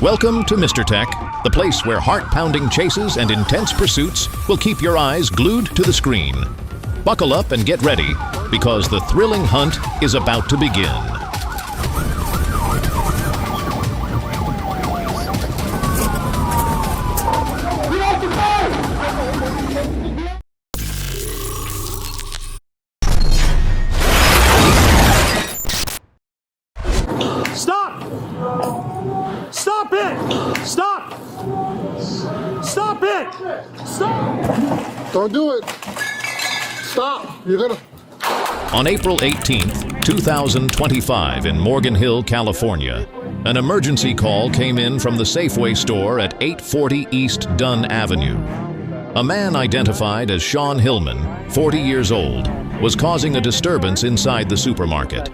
Welcome to Mr. Tech, the place where heart-pounding chases and intense pursuits will keep your eyes glued to the screen. Buckle up and get ready, because the thrilling hunt is about to begin. Stop! Stop it! Stop! Stop it! Stop! Don't do it! Stop! You're gonna... On April 18th, 2025 in Morgan Hill, California, an emergency call came in from the Safeway store at 840 East Dunn Avenue. A man identified as Sean Hillman, 40 years old, was causing a disturbance inside the supermarket.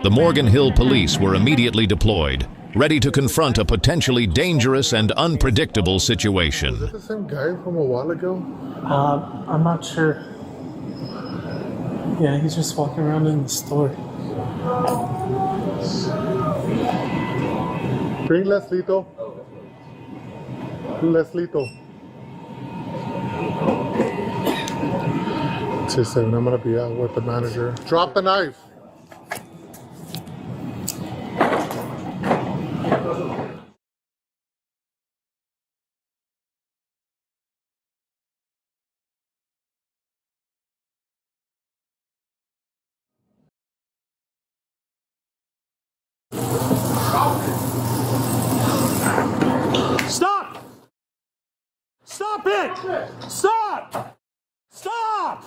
The Morgan Hill police were immediately deployed, ready to confront a potentially dangerous and unpredictable situation. Is that the same guy from a while ago? I'm not sure. Yeah, he's just walking around in the store. Bring Leslito. Leslito. She said, I'm gonna be out with the manager. Drop the knife. Stop! Stop it! Stop! Stop!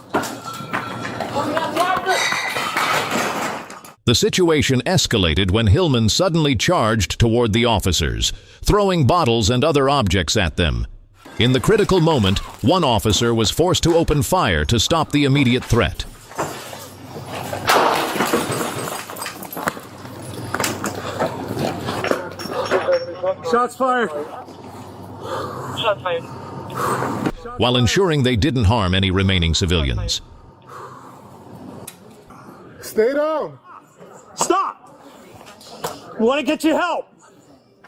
The situation escalated when Hillman suddenly charged toward the officers, throwing bottles and other objects at them. In the critical moment, one officer was forced to open fire to stop the immediate threat. Shots fired! Shots fired. While ensuring they didn't harm any remaining civilians. Stay down. Stop! We want to get you help!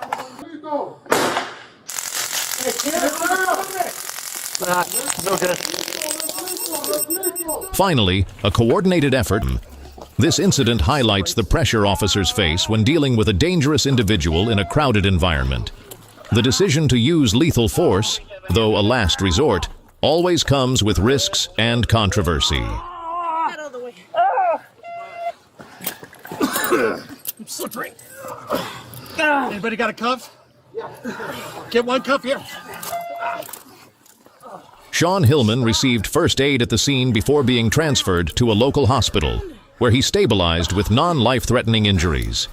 Leslito. No good. Finally, a coordinated effort. This incident highlights the pressure officers face when dealing with a dangerous individual in a crowded environment. The decision to use lethal force, though a last resort, always comes with risks and controversy. Get out of the way. I'm slippery. Anybody got a cuff? Get one cuff here. Sean Hillman received first aid at the scene before being transferred to a local hospital, where he stabilized with non-life-threatening injuries.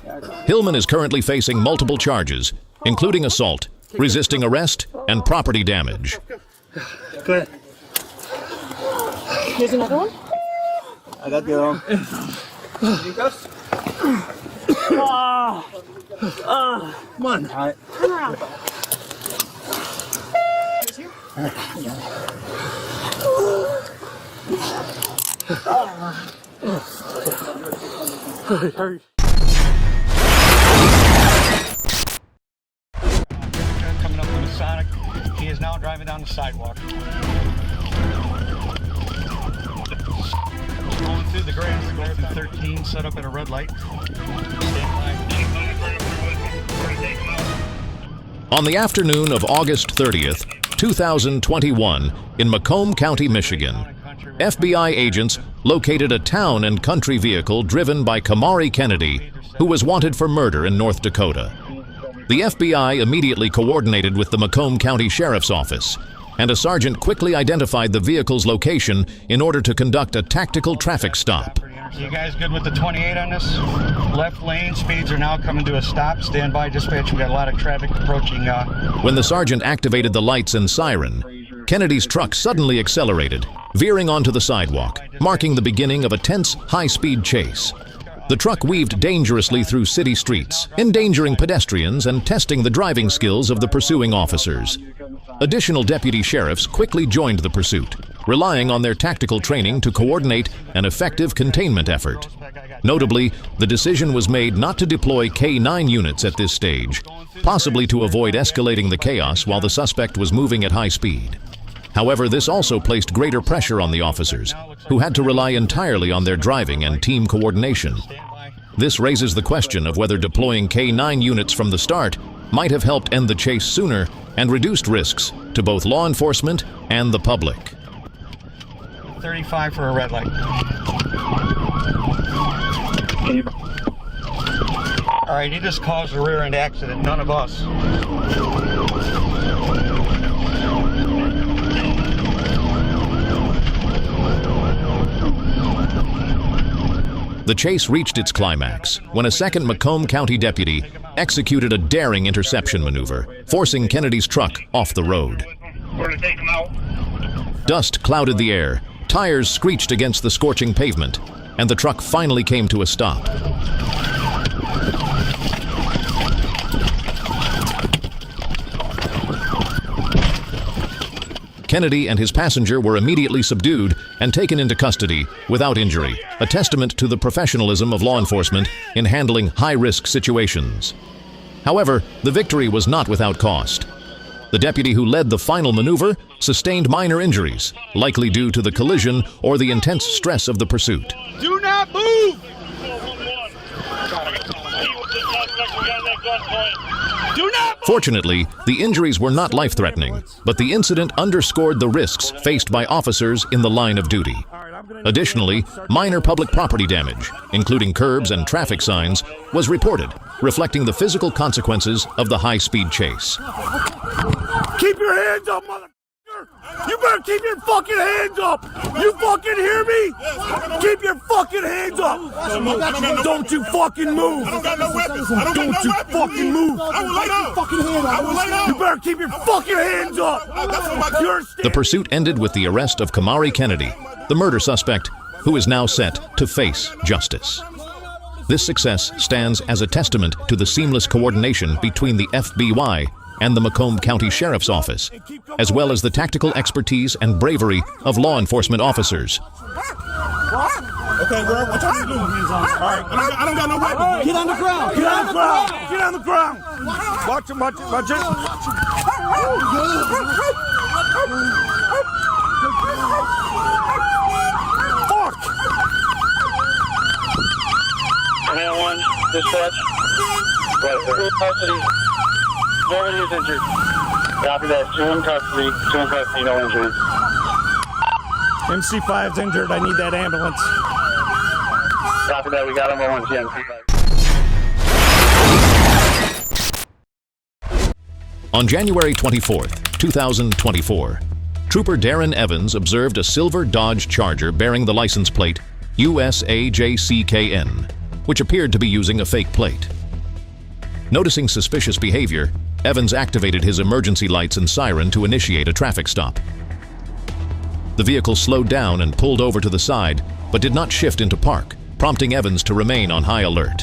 Hillman is currently facing multiple charges, including assault, resisting arrest, and property damage. Go ahead. Here's another one. I got the other one. You cuffs? Come on. All right. Turn around. Hurry, hurry. Coming up with a Sonic. He is now driving down the sidewalk. Going through the grass, going through 13, set up at a red light. On the afternoon of August 30th, 2021, in Macomb County, Michigan, FBI agents located a town and country vehicle driven by Kamari Kennedy, who was wanted for murder in North Dakota. The FBI immediately coordinated with the Macomb County Sheriff's Office, and a sergeant quickly identified the vehicle's location in order to conduct a tactical traffic stop. You guys good with the 28 on this? Left lane, speeds are now coming to a stop. Stand by, dispatch. We got a lot of traffic approaching. When the sergeant activated the lights and siren, Kennedy's truck suddenly accelerated, veering onto the sidewalk, marking the beginning of a tense, high-speed chase. The truck weaved dangerously through city streets, endangering pedestrians and testing the driving skills of the pursuing officers. Additional deputy sheriffs quickly joined the pursuit, relying on their tactical training to coordinate an effective containment effort. Notably, the decision was made not to deploy K-9 units at this stage, possibly to avoid escalating the chaos while the suspect was moving at high speed. However, this also placed greater pressure on the officers, who had to rely entirely on their driving and team coordination. This raises the question of whether deploying K-9 units from the start might have helped end the chase sooner and reduced risks to both law enforcement and the public. 35 for a red light. All right, he just caused a rear-end accident, none of us. The chase reached its climax when a second Macomb County deputy executed a daring interception maneuver, forcing Kennedy's truck off the road. Dust clouded the air, tires screeched against the scorching pavement, and the truck finally came to a stop. Kennedy and his passenger were immediately subdued and taken into custody without injury, a testament to the professionalism of law enforcement in handling high-risk situations. However, the victory was not without cost. The deputy who led the final maneuver sustained minor injuries, likely due to the collision or the intense stress of the pursuit. Do not move! Do not! Fortunately, the injuries were not life-threatening, but the incident underscored the risks faced by officers in the line of duty. Additionally, minor public property damage, including curbs and traffic signs, was reported, reflecting the physical consequences of the high-speed chase. Keep your hands up, motherfucker! You better keep your fucking hands up! You fucking hear me? Keep your fucking hands up! Don't you fucking move! I don't got no weapons! Don't you fucking move! I will lay down! I will lay down! You better keep your fucking hands up! The pursuit ended with the arrest of Kamari Kennedy, the murder suspect, who is now set to face justice. This success stands as a testament to the seamless coordination between the FBI and the Macomb County Sheriff's Office, as well as the tactical expertise and bravery of law enforcement officers. Okay, bro, what y'all doing? Alright, I don't got no weapon. Get on the ground! Get on the ground! Get on the ground! Watch it, watch it, watch it! Fuck! 101, dispatch. Custody. Nobody is injured. Copy that. Two in custody, no injury. MC5's injured. I need that ambulance. Copy that. We got him on MC5. On January 24th, 2024, Trooper Darren Evans observed a silver Dodge Charger bearing the license plate USAJCKN, which appeared to be using a fake plate. Noticing suspicious behavior, Evans activated his emergency lights and siren to initiate a traffic stop. The vehicle slowed down and pulled over to the side, but did not shift into park, prompting Evans to remain on high alert.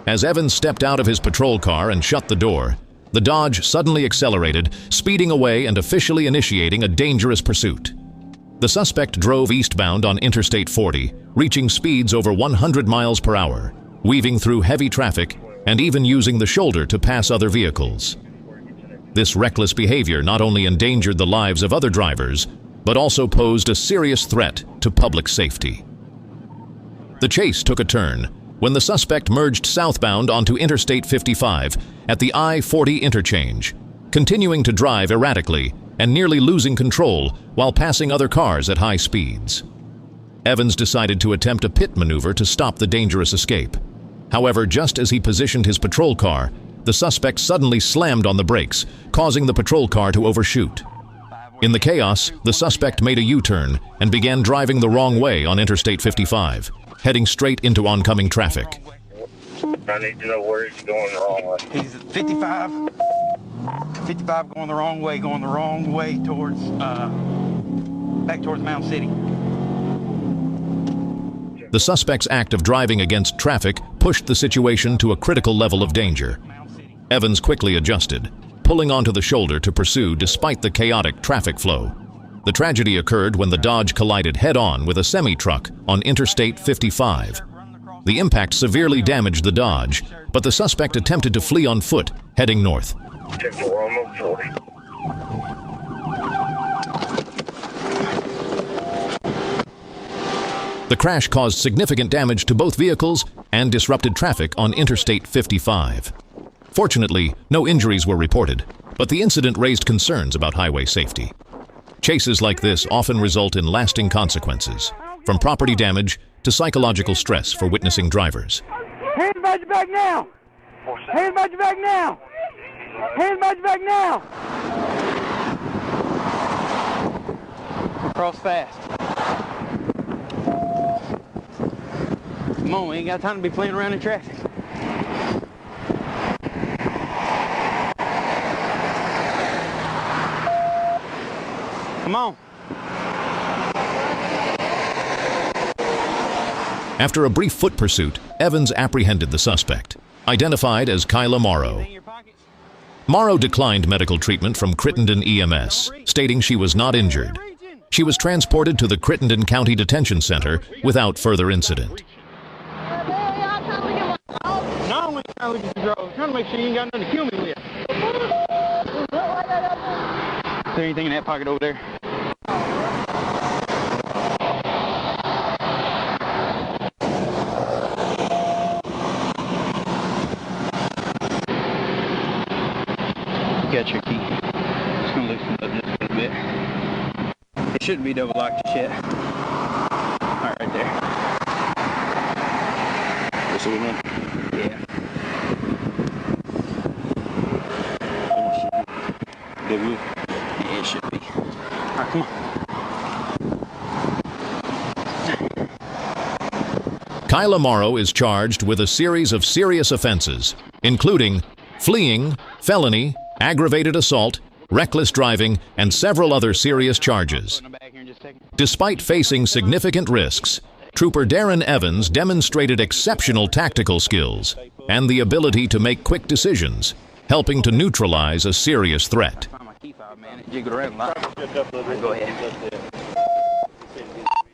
As Evans stepped out of his patrol car and shut the door, the Dodge suddenly accelerated, speeding away and officially initiating a dangerous pursuit. The suspect drove eastbound on Interstate 40, reaching speeds over 100 miles per hour, weaving through heavy traffic and even using the shoulder to pass other vehicles. This reckless behavior not only endangered the lives of other drivers, but also posed a serious threat to public safety. The chase took a turn when the suspect merged southbound onto Interstate 55 at the I-40 interchange, continuing to drive erratically and nearly losing control while passing other cars at high speeds. Evans decided to attempt a pit maneuver to stop the dangerous escape. However, just as he positioned his patrol car, the suspect suddenly slammed on the brakes, causing the patrol car to overshoot. In the chaos, the suspect made a U-turn and began driving the wrong way on Interstate 55, heading straight into oncoming traffic. I need to know where he's going the wrong way. He's 55 going the wrong way towards, back towards Mound City. The suspect's act of driving against traffic pushed the situation to a critical level of danger. Evans quickly adjusted, pulling onto the shoulder to pursue despite the chaotic traffic flow. The tragedy occurred when the Dodge collided head-on with a semi-truck on Interstate 55. The impact severely damaged the Dodge, but the suspect attempted to flee on foot, heading north. The crash caused significant damage to both vehicles and disrupted traffic on Interstate 55. Fortunately, no injuries were reported, but the incident raised concerns about highway safety. Chases like this often result in lasting consequences, from property damage to psychological stress for witnessing drivers. Hands behind your back now! Hands behind your back now! Hands behind your back now! Cross fast. Come on, we ain't got time to be playing around in traffic. Come on. After a brief foot pursuit, Evans apprehended the suspect, identified as Kyla Morrow. Morrow declined medical treatment from Crittenden EMS, stating she was not injured. She was transported to the Crittenden County Detention Center without further incident. No, we're trying to make sure you ain't got nothing to kill me with. Is there anything in that pocket over there? Got your key. Just gonna loosen it up just a little bit. It shouldn't be double locked just yet. Alright, right there. This one? Yeah. Yeah, it should be. Alright, come on. Kyla Morrow is charged with a series of serious offenses, including fleeing, felony, aggravated assault, reckless driving, and several other serious charges. Despite facing significant risks, Trooper Darren Evans demonstrated exceptional tactical skills and the ability to make quick decisions, helping to neutralize a serious threat. Go ahead.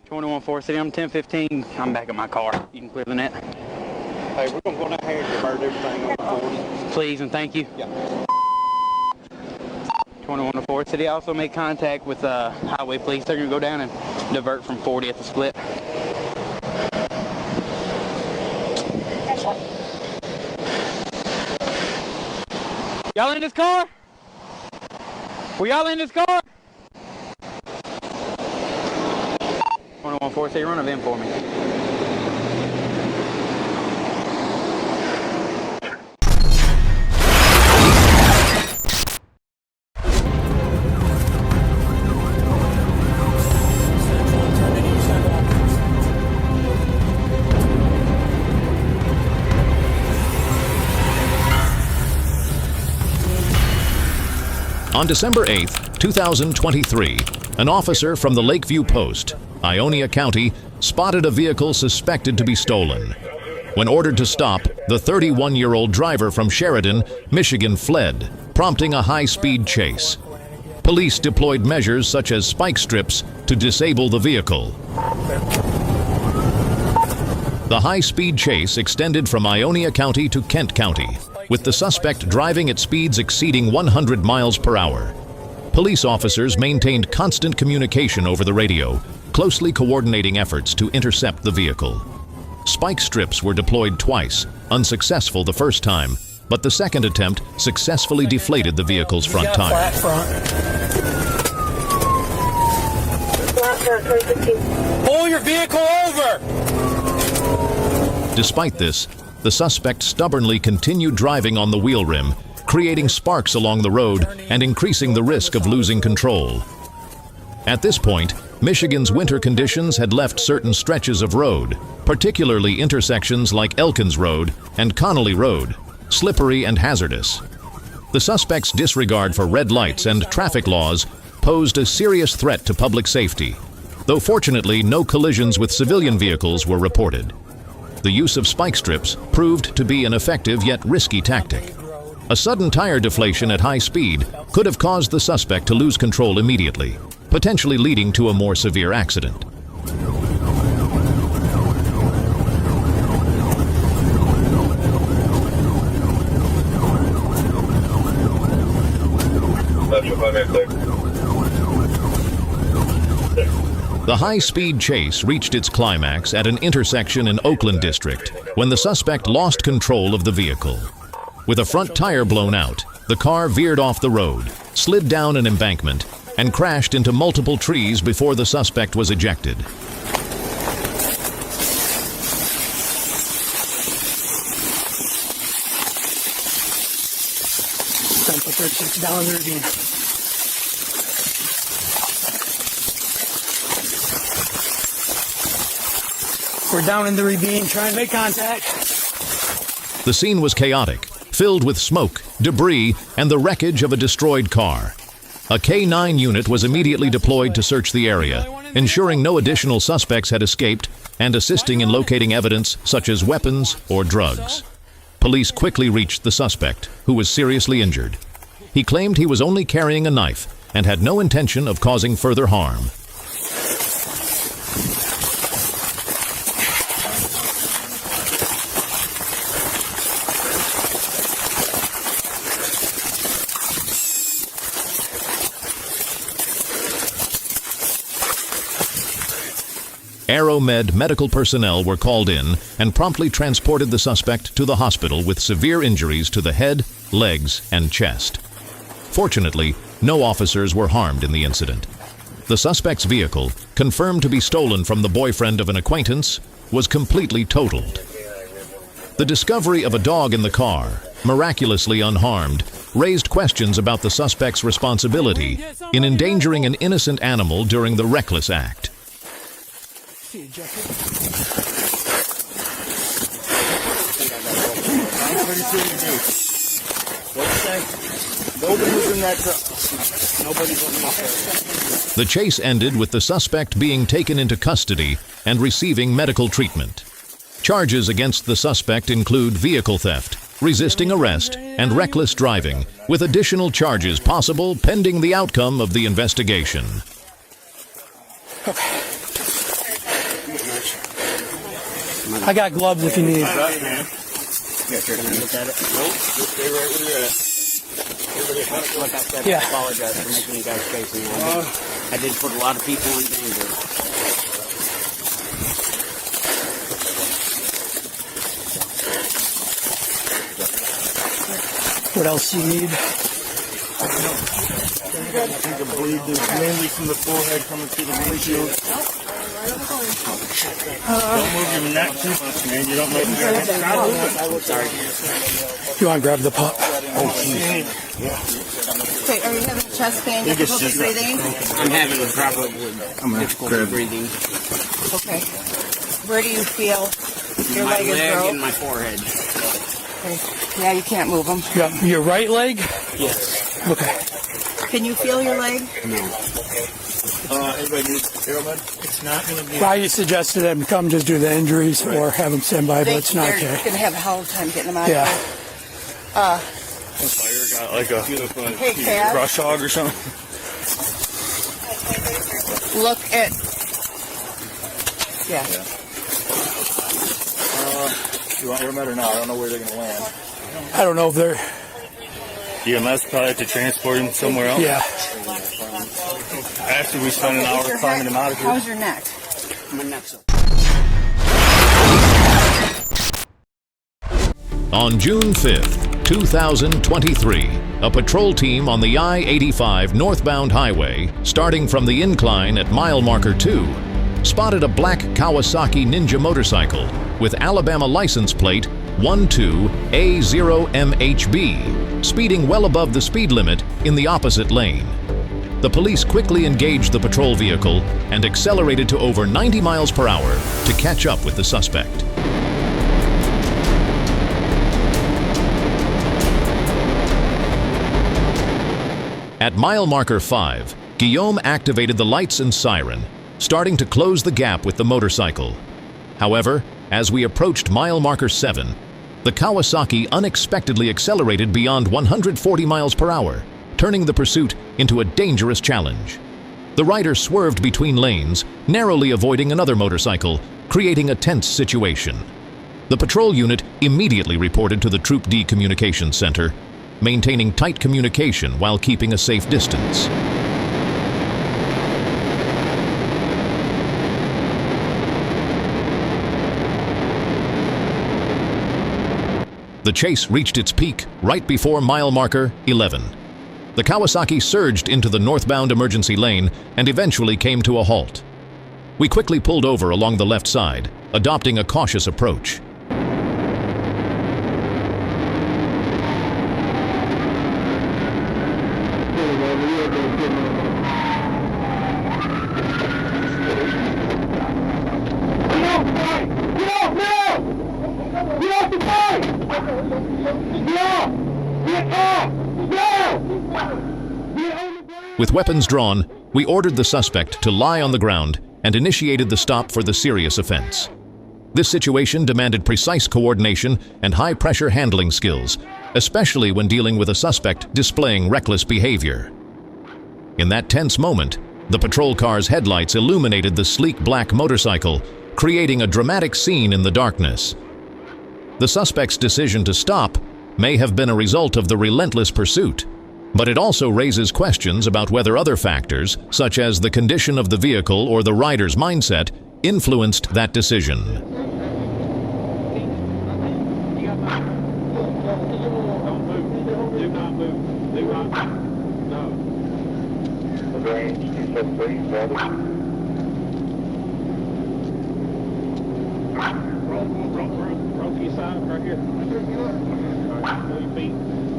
21-4 City, I'm 1015. I'm back at my car. You can clear the net. Hey, we're going to go down here and divert everything on 40. Please and thank you. Yeah. 21-4 City, also made contact with Highway Police. They're going to go down and divert from 40 at the split. Y'all in this car? Were y'all in this car? 21-4 City, run a VIN for me. On December 8, 2023, an officer from the Lakeview Post, Ionia County, spotted a vehicle suspected to be stolen. When ordered to stop, the 31-year-old driver from Sheridan, Michigan fled, prompting a high-speed chase. Police deployed measures such as spike strips to disable the vehicle. The high-speed chase extended from Ionia County to Kent County, with the suspect driving at speeds exceeding 100 miles per hour. Police officers maintained constant communication over the radio, closely coordinating efforts to intercept the vehicle. Spike strips were deployed twice, unsuccessful the first time, but the second attempt successfully deflated the vehicle's front tire. Pull your vehicle over! Despite this, the suspect stubbornly continued driving on the wheel rim, creating sparks along the road and increasing the risk of losing control. At this point, Michigan's winter conditions had left certain stretches of road, particularly intersections like Elkins Road and Connolly Road, slippery and hazardous. The suspect's disregard for red lights and traffic laws posed a serious threat to public safety, though fortunately no collisions with civilian vehicles were reported. The use of spike strips proved to be an effective yet risky tactic. A sudden tire deflation at high speed could have caused the suspect to lose control immediately, potentially leading to a more severe accident. The high-speed chase reached its climax at an intersection in Oakland District when the suspect lost control of the vehicle. With a front tire blown out, the car veered off the road, slid down an embankment, and crashed into multiple trees before the suspect was ejected. Down the ravine. We're down in the ravine trying to make contact. The scene was chaotic, filled with smoke, debris, and the wreckage of a destroyed car. A K-9 unit was immediately deployed to search the area, ensuring no additional suspects had escaped and assisting in locating evidence such as weapons or drugs. Police quickly reached the suspect, who was seriously injured. He claimed he was only carrying a knife and had no intention of causing further harm. AeroMed medical personnel were called in and promptly transported the suspect to the hospital with severe injuries to the head, legs, and chest. Fortunately, no officers were harmed in the incident. The suspect's vehicle, confirmed to be stolen from the boyfriend of an acquaintance, was completely totaled. The discovery of a dog in the car, miraculously unharmed, raised questions about the suspect's responsibility in endangering an innocent animal during the reckless act. Nobody was in that truck. Nobody's on that truck. The chase ended with the suspect being taken into custody and receiving medical treatment. Charges against the suspect include vehicle theft, resisting arrest, and reckless driving, with additional charges possible pending the outcome of the investigation. Okay. I got gloves if you need. Yeah, sure. Can I look at it? Nope. Just stay right where you're at. Like I said, I apologize for making you guys chase me. I did put a lot of people in danger. What else do you need? I think the bleed is mainly from the forehead coming through the windshield. Don't move your neck too much, man. You don't make your head. Sorry. You want to grab the pup? Oh, geez. Wait, are you having chest pain, difficulty breathing? I'm having probably difficulty breathing. Okay. Where do you feel your My leg is leg broke? and my forehead. Okay. Yeah, you can't move them. Yeah, your right leg? Yes. Okay. Can you feel your leg? No. Everybody needs AeroMed? It's not going to be... I suggested them come just do the injuries or have them stand by, but it's not They're okay. going to have a hell of a time getting them out Yeah. of there. Fire got like a Hey, Kat. brush hog or something. Look at... Yeah. You want AeroMed or not? I don't know where they're going to land. I don't know if they're... EMS probably have to transport him somewhere else. Yeah. After we spend an hour climbing him out of here. How's your neck? My neck's up. On June 5th, 2023, a patrol team on the I-85 northbound highway, starting from the incline at mile marker 2, spotted a black Kawasaki Ninja motorcycle with Alabama license plate 12A0MHB, speeding well above the speed limit in the opposite lane. the police quickly engaged the patrol vehicle and accelerated to over 90 miles per hour to catch up with the suspect. At mile marker 5, Guillaume activated the lights and siren, starting to close the gap with the motorcycle. However, as we approached mile marker 7, the Kawasaki unexpectedly accelerated beyond 140 miles per hour, turning the pursuit into a dangerous challenge. The rider swerved between lanes, narrowly avoiding another motorcycle, creating a tense situation. The patrol unit immediately reported to the Troop D Communications Center, maintaining tight communication while keeping a safe distance. The chase reached its peak right before mile marker 11. The Kawasaki surged into the northbound emergency lane and eventually came to a halt. We quickly pulled over along the left side, adopting a cautious approach. With weapons drawn, we ordered the suspect to lie on the ground and initiated the stop for the serious offense. This situation demanded precise coordination and high-pressure handling skills, especially when dealing with a suspect displaying reckless behavior. In that tense moment, the patrol car's headlights illuminated the sleek black motorcycle, creating a dramatic scene in the darkness. The suspect's decision to stop may have been a result of the relentless pursuit, but it also raises questions about whether other factors, such as the condition of the vehicle or the rider's mindset, influenced that decision. Roll to your side, right here. All right, pull your feet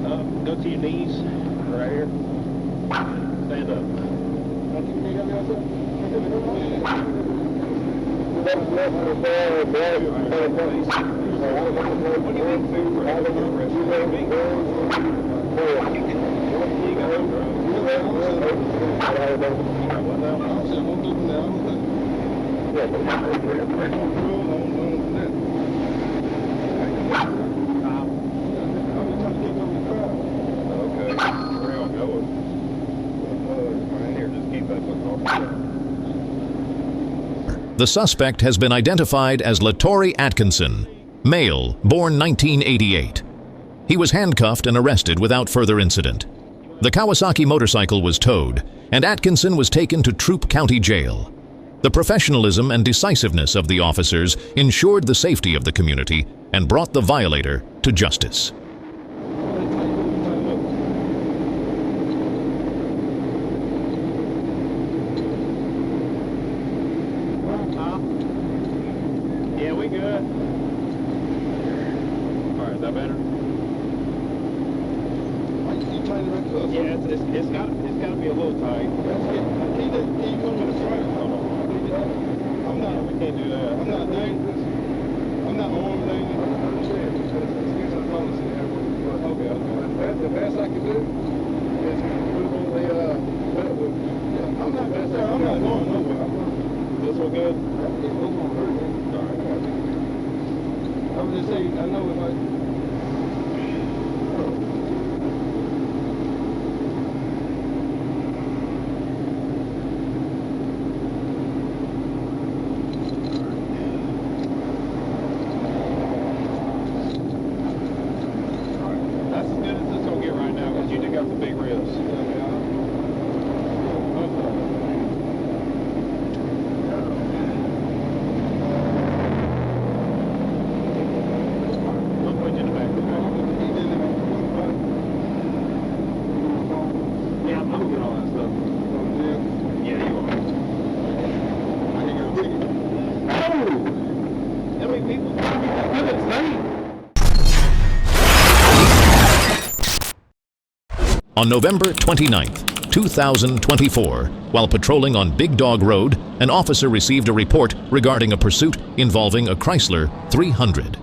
up, go to your knees, right here. Stand up. The suspect has been identified as Latore Atkinson, male, born 1988. He was handcuffed and arrested without further incident. The Kawasaki motorcycle was towed, and Atkinson was taken to Troop County Jail. The professionalism and decisiveness of the officers ensured the safety of the community and brought the violator to justice. Yeah, we good. All right, is that better? Yeah, it's got to be a little tight. Can you come to the front? Hold on. We can't do that. I'm not dangerous. I'm not armed dangerous. Okay. That's the best I can do. Is move on the I'm not going nowhere. This one good? All right. I was just saying, I know if I... On November 29th, 2024, while patrolling on Big Dog Road, an officer received a report regarding a pursuit involving a Chrysler 300.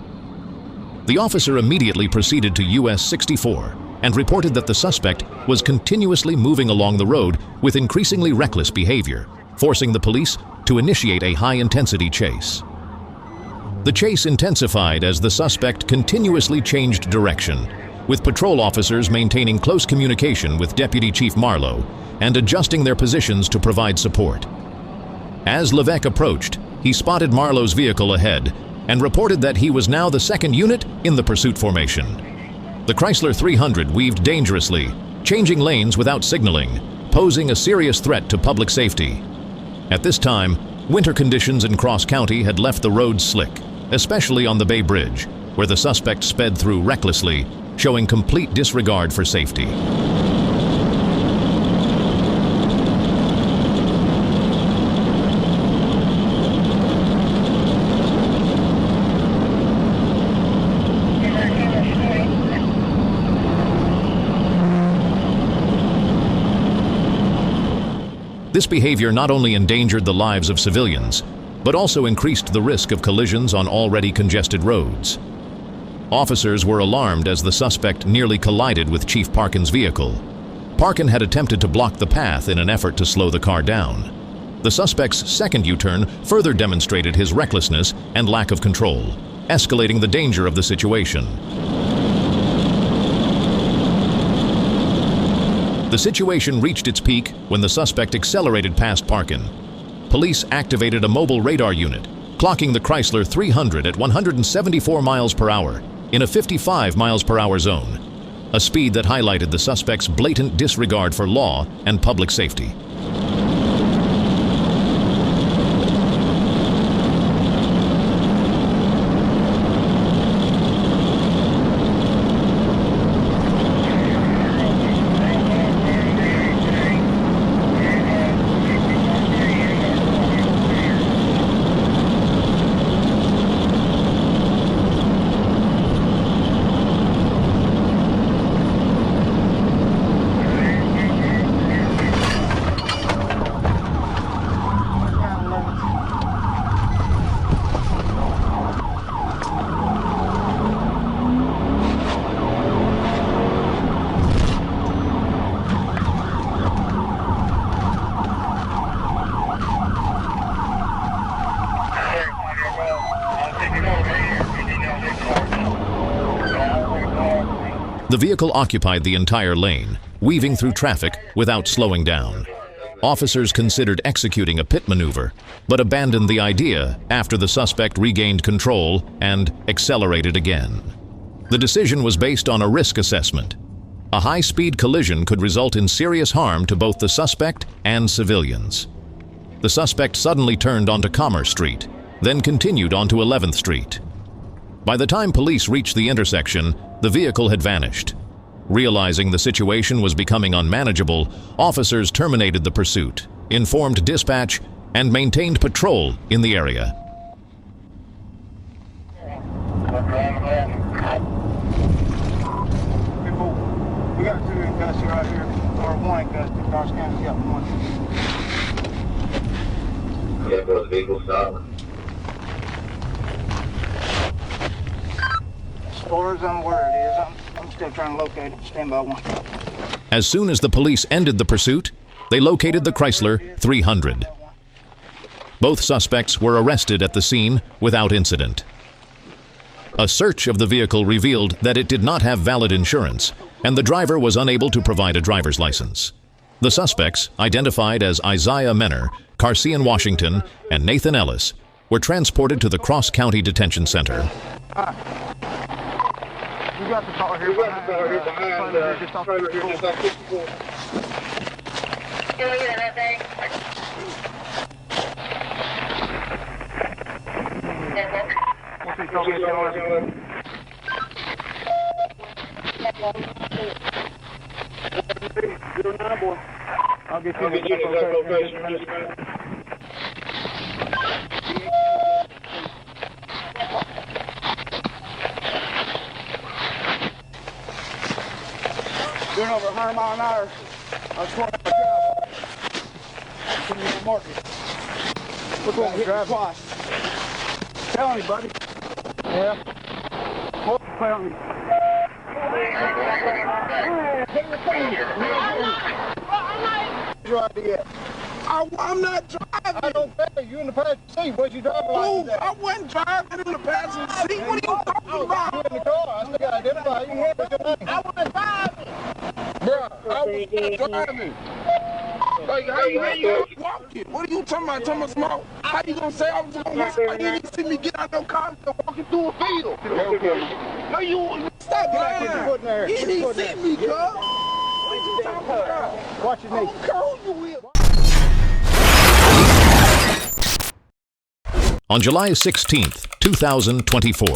The officer immediately proceeded to US 64 and reported that the suspect was continuously moving along the road with increasingly reckless behavior, forcing the police to initiate a high-intensity chase. The chase intensified as the suspect continuously changed direction, with patrol officers maintaining close communication with Deputy Chief Marlowe and adjusting their positions to provide support. As Levesque approached, he spotted Marlowe's vehicle ahead and reported that he was now the second unit in the pursuit formation. The Chrysler 300 weaved dangerously, changing lanes without signaling, posing a serious threat to public safety. At this time, winter conditions in Cross County had left the roads slick, especially on the Bay Bridge, where the suspect sped through recklessly, showing complete disregard for safety. This behavior not only endangered the lives of civilians, but also increased the risk of collisions on already congested roads. Officers were alarmed as the suspect nearly collided with Chief Parkin's vehicle. Parkin had attempted to block the path in an effort to slow the car down. The suspect's second U-turn further demonstrated his recklessness and lack of control, escalating the danger of the situation. The situation reached its peak when the suspect accelerated past Parkin. Police activated a mobile radar unit, clocking the Chrysler 300 at 174 miles per hour in a 55 miles per hour zone, a speed that highlighted the suspect's blatant disregard for law and public safety. The vehicle occupied the entire lane, weaving through traffic without slowing down. Officers considered executing a pit maneuver, but abandoned the idea after the suspect regained control and accelerated again. The decision was based on a risk assessment. A high-speed collision could result in serious harm to both the suspect and civilians. The suspect suddenly turned onto Commerce Street, then continued onto 11th Street. By the time police reached the intersection, the vehicle had vanished. Realizing the situation was becoming unmanageable, officers terminated the pursuit, informed dispatch, and maintained patrol in the area. We got two in custody right here, or one in custody. Dashcam's got one. Yeah, bro, the vehicle stop. As far as I'm aware it is, I'm still trying to locate it. Stand by one. As soon as the police ended the pursuit, they located the Chrysler 300. Both suspects were arrested at the scene without incident. A search of the vehicle revealed that it did not have valid insurance, and the driver was unable to provide a driver's license. The suspects, identified as Isaiah Menner, Carcian Washington, and Nathan Ellis, were transported to the Cross County Detention Center. You got the car here behind. Just off the school. Can we get that thing? What's he talking about? I'll get you the location. Doing over 100 miles an hour. I was Can you mark it? What's wrong with driving? Tell me, buddy. Yeah. Hold the play on me. Your idea. I'm not driving. I don't care. You in the passenger seat. What's you driving like that? I wasn't driving in the passenger seat. What are you talking about? You in the car. I still got to identify you. What's your name? I wasn't driving. Bro, I wasn't driving. Like, how you walking? What are you talking about? Talking about small? How you gonna say I was gonna walk? You didn't see me get out no car and walking through a field. No, you stop lying. You didn't see me, cuz. What you talking about? Watch your knee. Cuz you will. On July 16, 2024,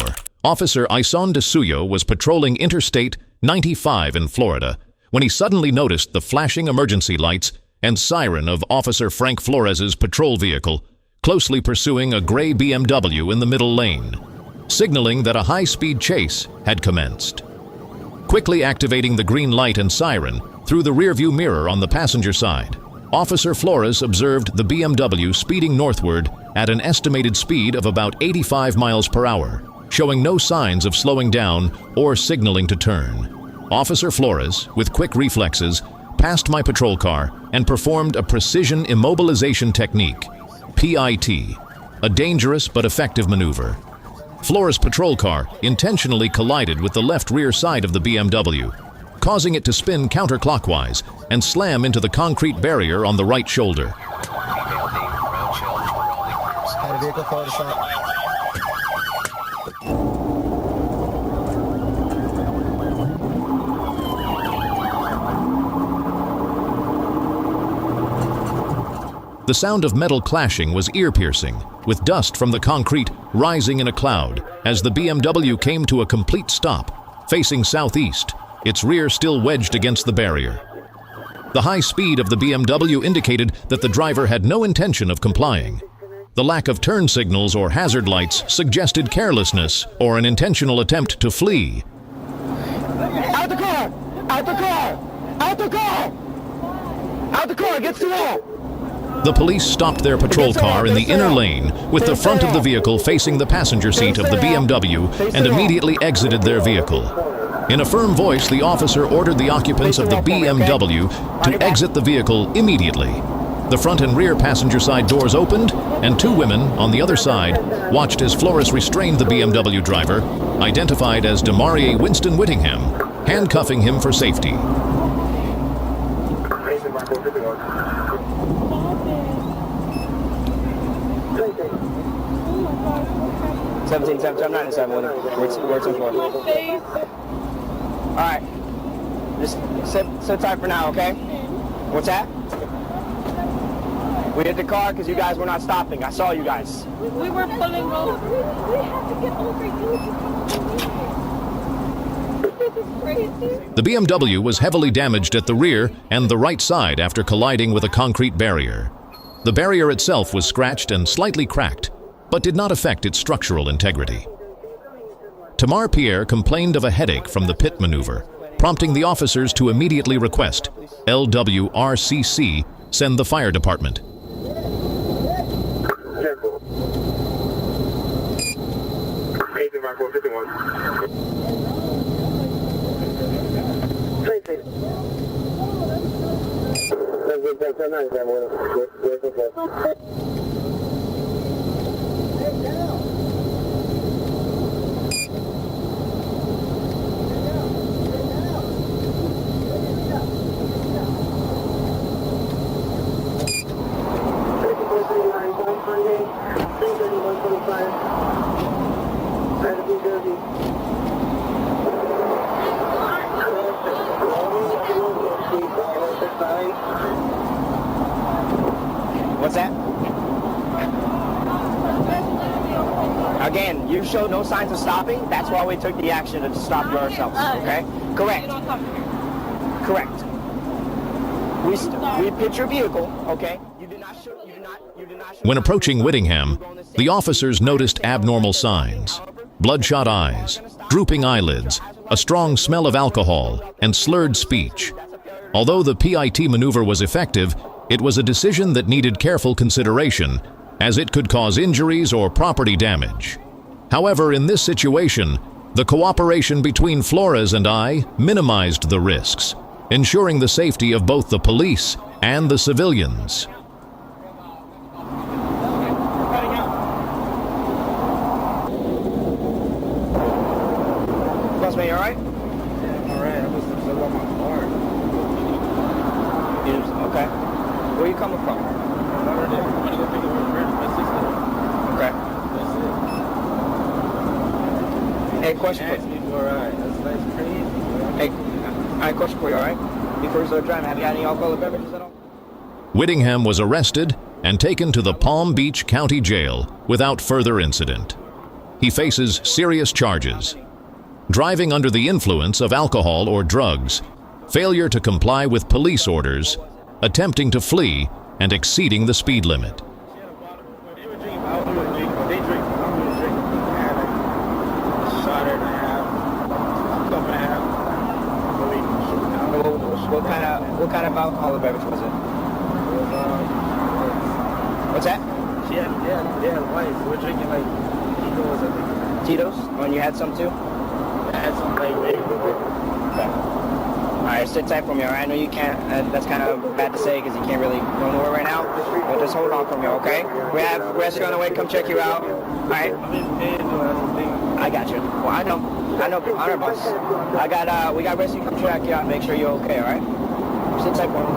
Officer Ison DeSuyo was patrolling Interstate 95 in Florida when he suddenly noticed the flashing emergency lights and siren of Officer Frank Flores's patrol vehicle closely pursuing a gray BMW in the middle lane, signaling that a high-speed chase had commenced. Quickly activating the green light and siren through the rearview mirror on the passenger side, Officer Flores observed the BMW speeding northward at an estimated speed of about 85 miles per hour, showing no signs of slowing down or signaling to turn. Officer Flores, with quick reflexes, passed my patrol car and performed a precision immobilization technique, PIT, a dangerous but effective maneuver. Flores' patrol car intentionally collided with the left rear side of the BMW, causing it to spin counterclockwise and slam into the concrete barrier on the right shoulder. The sound of metal clashing was ear-piercing, with dust from the concrete rising in a cloud as the BMW came to a complete stop, facing southeast, its rear still wedged against the barrier. The high speed of the BMW indicated that the driver had no intention of complying. The lack of turn signals or hazard lights suggested carelessness or an intentional attempt to flee. Out the car! Out the car! Out the car! Out the car! Get to the wall! The police stopped their patrol car in the inner lane with the front of the vehicle facing the passenger seat of the BMW and immediately exited their vehicle. In a firm voice, the officer ordered the occupants of the BMW to exit the vehicle immediately. The front and rear passenger side doors opened, and two women on the other side watched as Flores restrained the BMW driver, identified as Demarie Winston Whittingham, handcuffing him for safety. 17, 17, I'm not in 7 with him. Where's him for? Alright. Just sit tight for now, okay? What's that? We hit the car because you guys were not stopping. I saw you guys. We were pulling over. We have to get over you. This is crazy. The BMW was heavily damaged at the rear and the right side after colliding with a concrete barrier. The barrier itself was scratched and slightly cracked, but did not affect its structural integrity. Tamar Pierre complained of a headache from the pit maneuver, prompting the officers to immediately request LWRCC send the fire department. What's that? Again, you showed no signs of stopping. That's why we took the action to stop you ourselves. Okay? Correct. Correct. We pitch your vehicle. Okay? You did not show. When approaching Whittingham, the officers noticed abnormal signs: bloodshot eyes, drooping eyelids, a strong smell of alcohol, and slurred speech. Although the PIT maneuver was effective, It was a decision that needed careful consideration, as it could cause injuries or property damage. However, in this situation, the cooperation between Flores and I minimized the risks, ensuring the safety of both the police and the civilians. Classmate, you alright? Yeah, alright. I just on my car. Okay. Where you coming from? I'm gonna go pick up my sister. Okay. That's it. Hey, question for you. Alright. That's nice, crazy. Hey, alright, question for you, alright? Before you start driving, have you had any alcoholic beverages at all? Whittingham was arrested and taken to the Palm Beach County Jail without further incident. He faces serious charges: driving under the influence of alcohol or drugs, failure to comply with police orders, attempting to flee, and exceeding the speed limit. What kind of alcoholic beverage was it? What's that? Yeah, white. We're drinking like Tito's, I think. Tito's? Oh, and you had some too? Yeah, I had some like baby. Okay. Alright, sit tight for me, alright? I know you can't, that's kind of bad to say because you can't really go nowhere right now, but just hold on for me, okay? We have rescue on the way, come check you out, alright? I got you. Well, I know, 100 bucks. We got rescue, come check you out, make sure you're okay, alright? Sit tight for me.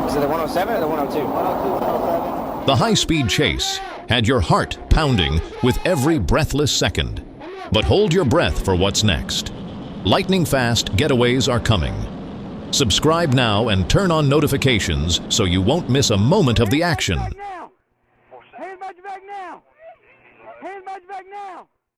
Is it the 107 or the 102? 102. The high-speed chase had your heart pounding with every breathless second. But hold your breath for what's next. Lightning-fast getaways are coming. Subscribe now and turn on notifications so you won't miss a moment of the action. Hands behind your back now! Hands behind your back now!